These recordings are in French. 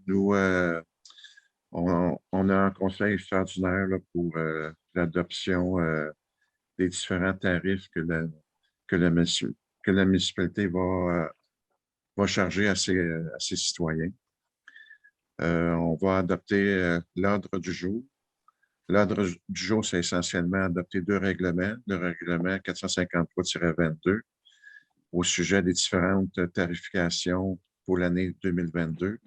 nous, on a un conseil extraordinaire là, pour l'adoption des différents tarifs que la, munici- que la municipalité va charger à ses citoyens. On va adopter l'ordre du jour. L'ordre du jour, c'est essentiellement adopter deux règlements. Le règlement 453-22 au sujet des différentes tarifications pour l'année 2022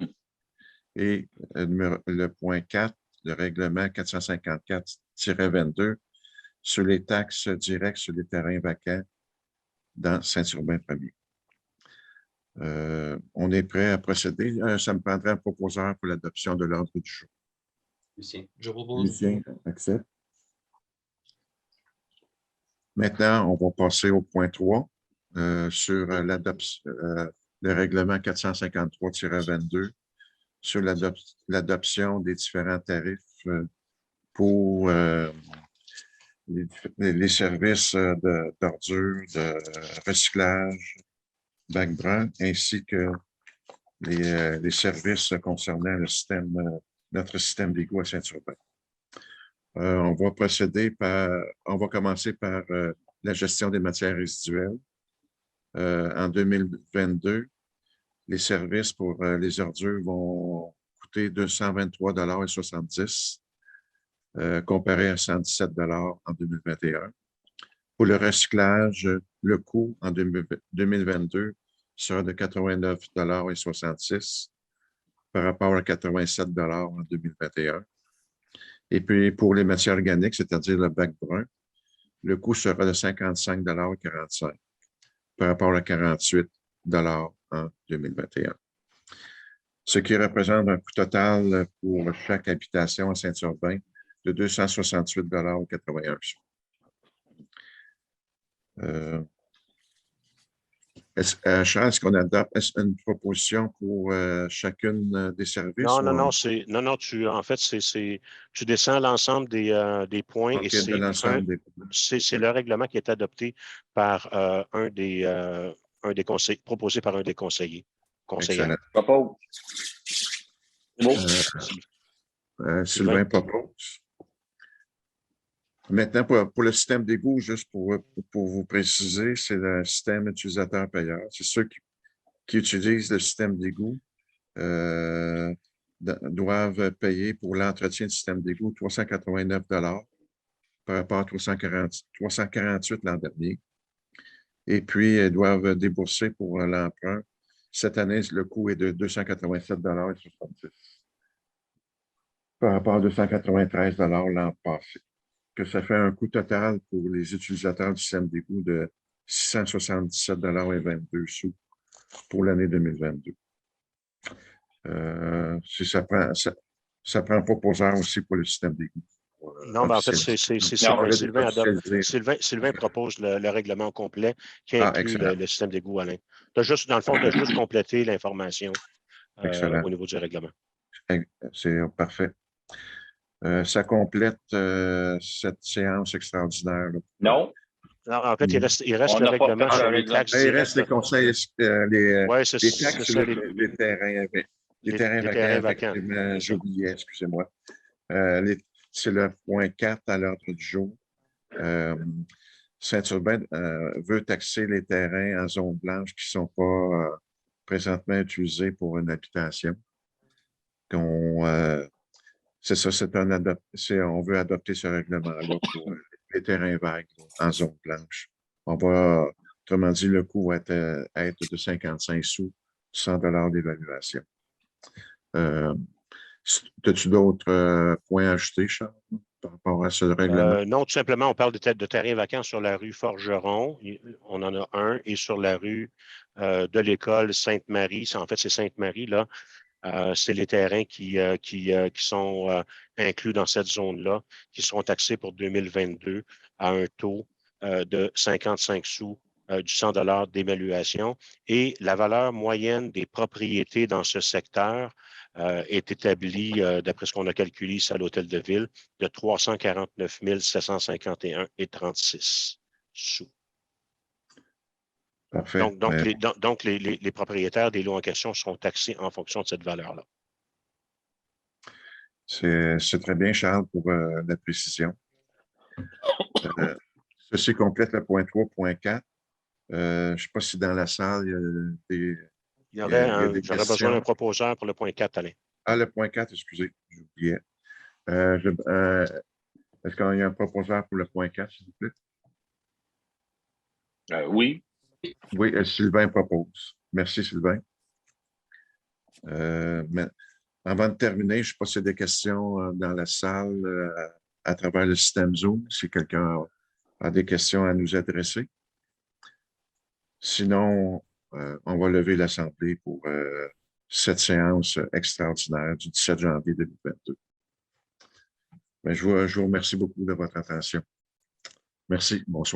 et le point 4, le règlement 454-22 sur les taxes directes sur les terrains vacants dans Saint-Urbain-Premier. On est prêt à procéder. Ça me prendrait un proposeur pour l'adoption de l'ordre du jour. Lucien, je propose. Lucien, accepte. Maintenant, on va passer au point 3 sur le règlement 453-22 sur l'adoption des différents tarifs pour les services d'ordures, de recyclage, bac brun, ainsi que les services concernant notre système d'égout à Saint-Urbain. On va commencer par la gestion des matières résiduelles. En 2022, les services pour les ordures vont coûter 223,70 $ comparé à 117 $ en 2021. Pour le recyclage, le coût en 2022 sera de 89,66 $ par rapport à 87 $ en 2021. Et puis, pour les matières organiques, c'est-à-dire le bac brun, le coût sera de 55,45 $ par rapport à 48 $ en 2021. Ce qui représente un coût total pour chaque habitation à Saint-Urbain de 268,81 $. Charles, est-ce qu'on adopte une proposition pour chacune des services? Non, en fait, tu descends l'ensemble des points et de l'ensemble des... c'est le règlement qui est adopté par un des conseillers, proposé par un des conseillers. Excellent. Propose. Bon. Sylvain propose. Maintenant, pour le système d'égout, juste pour vous préciser, c'est le système utilisateur-payeur. C'est ceux qui utilisent le système d'égout doivent payer pour l'entretien du système d'égout 389 $ par rapport à 348 l'an dernier. Et puis, ils doivent débourser pour l'emprunt. Cette année, le coût est de 287,70 $ par rapport à 293 $ l'an passé. Que ça fait un coût total pour les utilisateurs du système d'égout de 677,22 $ pour l'année 2022. Si ça prend proposeur aussi pour le système d'égout. Non, mais en fait, c'est Sylvain propose le règlement complet qui inclut le système d'égout, Alain. Dans le fond, tu as juste complété l'information au niveau du règlement. C'est parfait. Ça complète cette séance extraordinaire. Là. Non. Alors, en fait, il reste le règlement sur les taxes. Il reste les conseils, les taxes sur les terrains vacants. J'oubliais, excusez-moi. C'est le point 4 à l'ordre du jour. Saint-Urbain veut taxer les terrains en zone blanche qui ne sont pas présentement utilisés pour une habitation. C'est ça, on veut adopter ce règlement-là pour les terrains vagues en zone blanche. Autrement dit, le coût va être de 55 sous, 100 $ d'évaluation. As-tu d'autres points à ajouter, Charles, par rapport à ce règlement? Non, tout simplement, on parle de terrains vacants sur la rue Forgeron. On en a un. Et sur la rue de l'école Sainte-Marie. En fait, c'est Sainte-Marie, là. C'est les terrains qui sont inclus dans cette zone-là, qui seront taxés pour 2022 à un taux de 55 sous du 100 $ d'évaluation. Et la valeur moyenne des propriétés dans ce secteur est établie, d'après ce qu'on a calculé ici à l'Hôtel de Ville, de 349 751,36 sous. Parfait. Donc les propriétaires des lots en question seront taxés en fonction de cette valeur-là. C'est très bien, Charles, pour la précision. Ceci complète le point 3, point 4. Je ne sais pas si dans la salle, il y a des, Il y aurait des j'aurais besoin d'un questions. proposeur pour le point 4, Alain. Ah, le point 4, excusez, j'oubliais. Est-ce qu'il y a un proposeur pour le point 4, s'il vous plaît? Oui. Oui, Sylvain propose. Merci, Sylvain. Avant de terminer, je ne sais pas s'il y a des questions dans la salle à travers le système Zoom, si quelqu'un a des questions à nous adresser. Sinon, on va lever l'Assemblée pour cette séance extraordinaire du 17 janvier 2022. Mais je vous remercie beaucoup de votre attention. Merci. Bonsoir.